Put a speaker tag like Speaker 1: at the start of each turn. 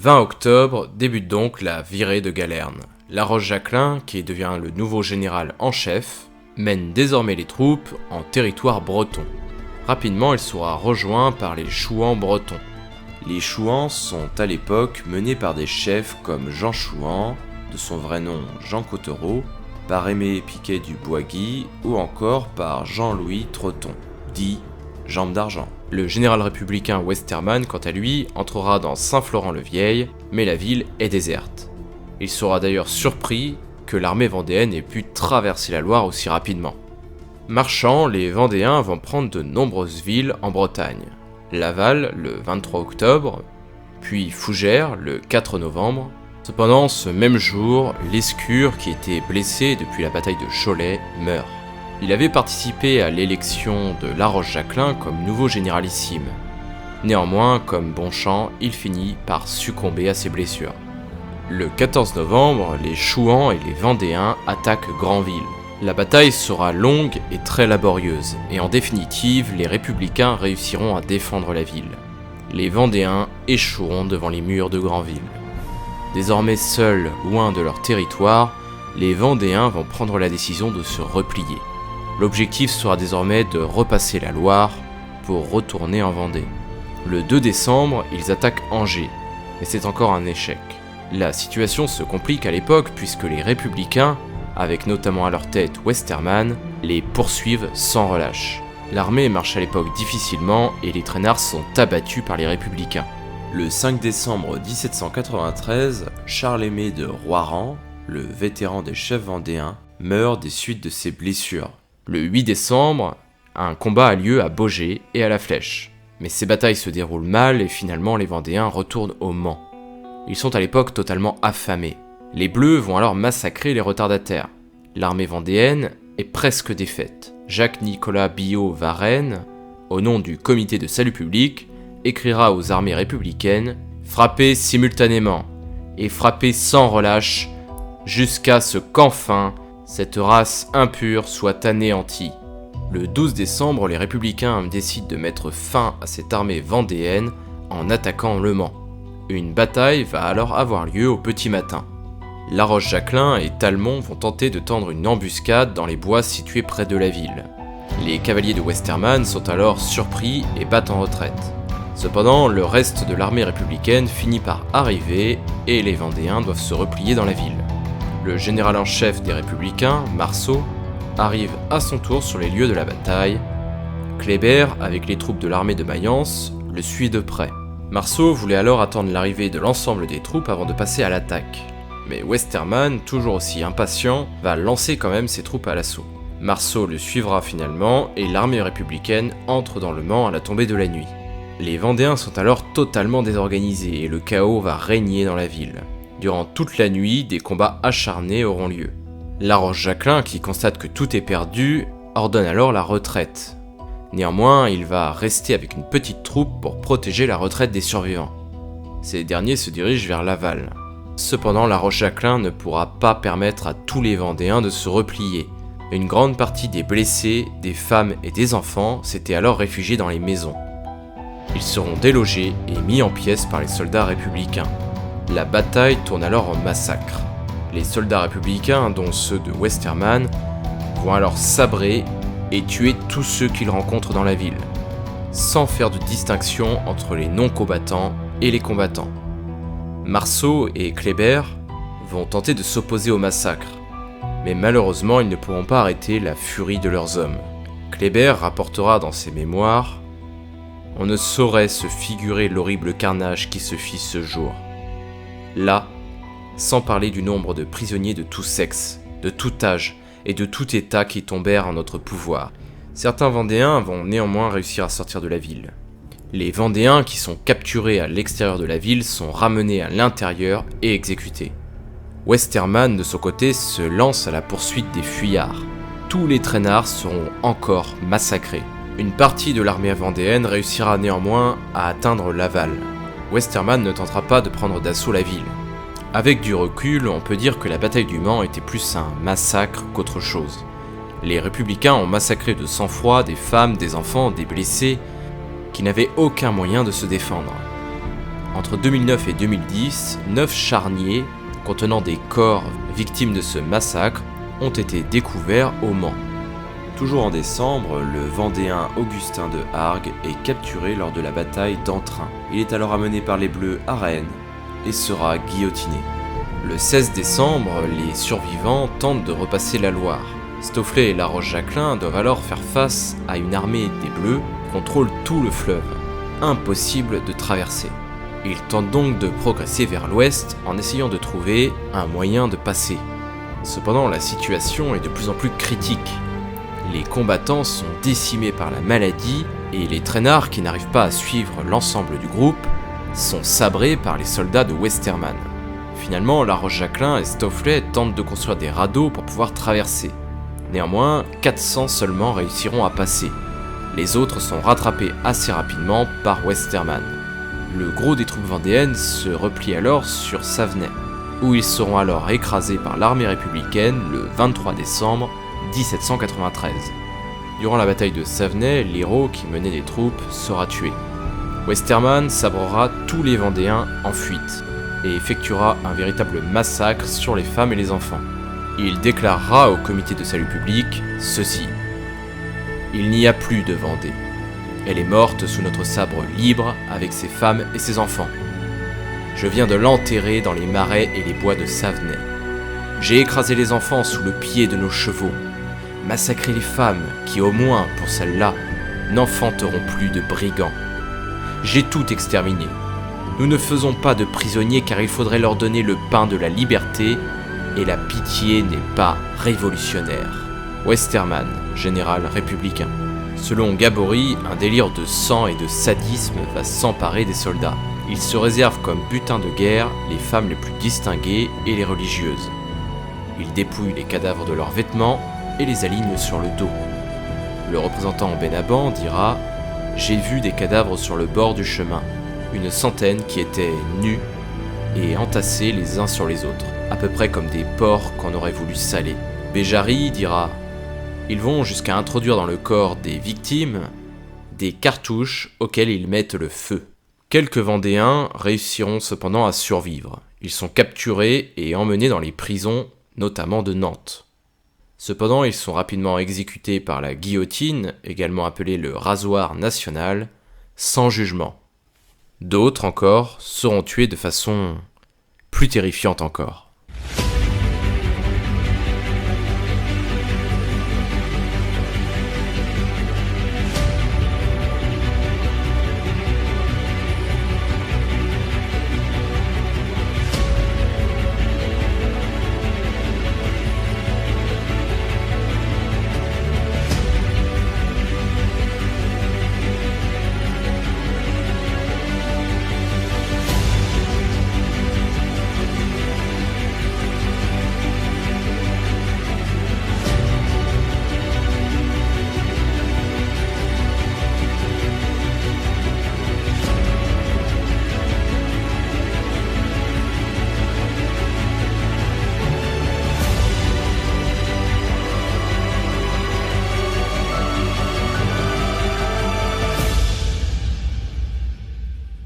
Speaker 1: 20 octobre débute donc la virée de Galerne. Laroche-Jacquelin, qui devient le nouveau général en chef, mène désormais les troupes en territoire breton. Rapidement, il sera rejoint par les Chouans bretons.
Speaker 2: Les Chouans sont à l'époque menés par des chefs comme Jean Chouan, de son vrai nom Jean Cottereau, par Aimé Piquet du Boisguy ou encore par Jean-Louis Trotton, dit Jambe d'Argent.
Speaker 1: Le général républicain Westermann, quant à lui, entrera dans Saint-Florent-le-Vieil, mais la ville est déserte. Il sera d'ailleurs surpris que l'armée vendéenne ait pu traverser la Loire aussi rapidement. Marchant, les Vendéens vont prendre de nombreuses villes en Bretagne. Laval le 23 octobre, puis Fougères le 4 novembre. Cependant, ce même jour, Lescure, qui était blessé depuis la bataille de Cholet, meurt. Il avait participé à l'élection de Laroche-Jacquelin comme nouveau généralissime. Néanmoins, comme Bonchamp, il finit par succomber à ses blessures. Le 14 novembre, les Chouans et les Vendéens attaquent Granville. La bataille sera longue et très laborieuse, et en définitive, les républicains réussiront à défendre la ville. Les Vendéens échoueront devant les murs de Granville. Désormais seuls, loin de leur territoire, les Vendéens vont prendre la décision de se replier. L'objectif sera désormais de repasser la Loire pour retourner en Vendée. Le 2 décembre, ils attaquent Angers, mais c'est encore un échec. La situation se complique à l'époque puisque les républicains, avec notamment à leur tête Westermann, les poursuivent sans relâche. L'armée marche à l'époque difficilement et les traînards sont abattus par les républicains.
Speaker 2: Le 5 décembre 1793, Charles-Aimé de Roiran, le vétéran des chefs vendéens, meurt des suites de ses blessures.
Speaker 1: Le 8 décembre, un combat a lieu à Baugé et à la Flèche. Mais ces batailles se déroulent mal et finalement les Vendéens retournent au Mans. Ils sont à l'époque totalement affamés. Les Bleus vont alors massacrer les retardataires. L'armée vendéenne est presque défaite. Jacques-Nicolas Billaud-Varenne, au nom du Comité de salut public, écrira aux armées républicaines « Frappez simultanément et frappez sans relâche jusqu'à ce qu'enfin cette race impure soit anéantie. » Le 12 décembre, les républicains décident de mettre fin à cette armée vendéenne en attaquant Le Mans. Une bataille va alors avoir lieu au petit matin. Laroche-Jacquelin et Talmont vont tenter de tendre une embuscade dans les bois situés près de la ville. Les cavaliers de Westermann sont alors surpris et battent en retraite. Cependant, le reste de l'armée républicaine finit par arriver et les Vendéens doivent se replier dans la ville. Le général en chef des républicains, Marceau, arrive à son tour sur les lieux de la bataille. Kléber, avec les troupes de l'armée de Mayence, le suit de près. Marceau voulait alors attendre l'arrivée de l'ensemble des troupes avant de passer à l'attaque. Mais Westermann, toujours aussi impatient, va lancer quand même ses troupes à l'assaut. Marceau le suivra finalement et l'armée républicaine entre dans le Mans à la tombée de la nuit. Les Vendéens sont alors totalement désorganisés et le chaos va régner dans la ville. Durant toute la nuit, des combats acharnés auront lieu. Laroche-Jacquelin, qui constate que tout est perdu, ordonne alors la retraite. Néanmoins, il va rester avec une petite troupe pour protéger la retraite des survivants. Ces derniers se dirigent vers Laval. Cependant, Laroche-Jacquelin ne pourra pas permettre à tous les Vendéens de se replier. Une grande partie des blessés, des femmes et des enfants s'étaient alors réfugiés dans les maisons. Ils seront délogés et mis en pièces par les soldats républicains. La bataille tourne alors en massacre. Les soldats républicains, dont ceux de Westermann, vont alors sabrer et tuer tous ceux qu'ils rencontrent dans la ville, sans faire de distinction entre les non-combattants et les combattants. Marceau et Kléber vont tenter de s'opposer au massacre, mais malheureusement ils ne pourront pas arrêter la furie de leurs hommes. Kléber rapportera dans ses mémoires « On ne saurait se figurer l'horrible carnage qui se fit ce jour. Là, sans parler du nombre de prisonniers de tout sexe, de tout âge et de tout état qui tombèrent en notre pouvoir. Certains Vendéens vont néanmoins réussir à sortir de la ville. Les Vendéens qui sont capturés à l'extérieur de la ville sont ramenés à l'intérieur et exécutés. Westermann, de son côté, se lance à la poursuite des fuyards. Tous les traînards seront encore massacrés. Une partie de l'armée vendéenne réussira néanmoins à atteindre Laval. Westermann ne tentera pas de prendre d'assaut la ville. Avec du recul, on peut dire que la bataille du Mans était plus un massacre qu'autre chose. Les républicains ont massacré de sang-froid des femmes, des enfants, des blessés, qui n'avaient aucun moyen de se défendre. Entre 2009 et 2010, 9 charniers contenant des corps victimes de ce massacre ont été découverts au Mans.
Speaker 2: Toujours en décembre, le Vendéen Augustin de Hargue est capturé lors de la bataille d'Entrain. Il est alors amené par les Bleus à Rennes et sera guillotiné.
Speaker 1: Le 16 décembre, les survivants tentent de repasser la Loire. Stofflet et La Roche-Jacquelin doivent alors faire face à une armée des Bleus qui contrôle tout le fleuve. Impossible de traverser. Ils tentent donc de progresser vers l'ouest en essayant de trouver un moyen de passer. Cependant, la situation est de plus en plus critique. Les combattants sont décimés par la maladie et les traînards qui n'arrivent pas à suivre l'ensemble du groupe sont sabrés par les soldats de Westermann. Finalement, La Roche-Jacquelin et Stofflet tentent de construire des radeaux pour pouvoir traverser. Néanmoins, 400 seulement réussiront à passer. Les autres sont rattrapés assez rapidement par Westermann. Le gros des troupes vendéennes se replie alors sur Savenay, où ils seront alors écrasés par l'armée républicaine le 23 décembre 1793. Durant la bataille de Savenay, l'héros qui menait les troupes sera tué. Westermann sabrera tous les Vendéens en fuite et effectuera un véritable massacre sur les femmes et les enfants. Il déclarera au comité de salut public ceci: « Il n'y a plus de Vendée. Elle est morte sous notre sabre libre avec ses femmes et ses enfants. Je viens de l'enterrer dans les marais et les bois de Savenay. J'ai écrasé les enfants sous le pied de nos chevaux, massacré les femmes qui, au moins pour celles-là, n'enfanteront plus de brigands. J'ai tout exterminé. Nous ne faisons pas de prisonniers car il faudrait leur donner le pain de la liberté et la pitié n'est pas révolutionnaire. » Westermann, général républicain. Selon Gabory, un délire de sang et de sadisme va s'emparer des soldats. Ils se réservent comme butin de guerre les femmes les plus distinguées et les religieuses. Ils dépouillent les cadavres de leurs vêtements et les alignent sur le dos. Le représentant Benaban dira « J'ai vu des cadavres sur le bord du chemin, une centaine qui étaient nus et entassés les uns sur les autres, à peu près comme des porcs qu'on aurait voulu saler. » Béjari dira « Ils vont jusqu'à introduire dans le corps des victimes des cartouches auxquelles ils mettent le feu. » Quelques Vendéens réussiront cependant à survivre. Ils sont capturés et emmenés dans les prisons, notamment de Nantes. Cependant, ils sont rapidement exécutés par la guillotine, également appelée le rasoir national, sans jugement. D'autres encore seront tués de façon plus terrifiante encore.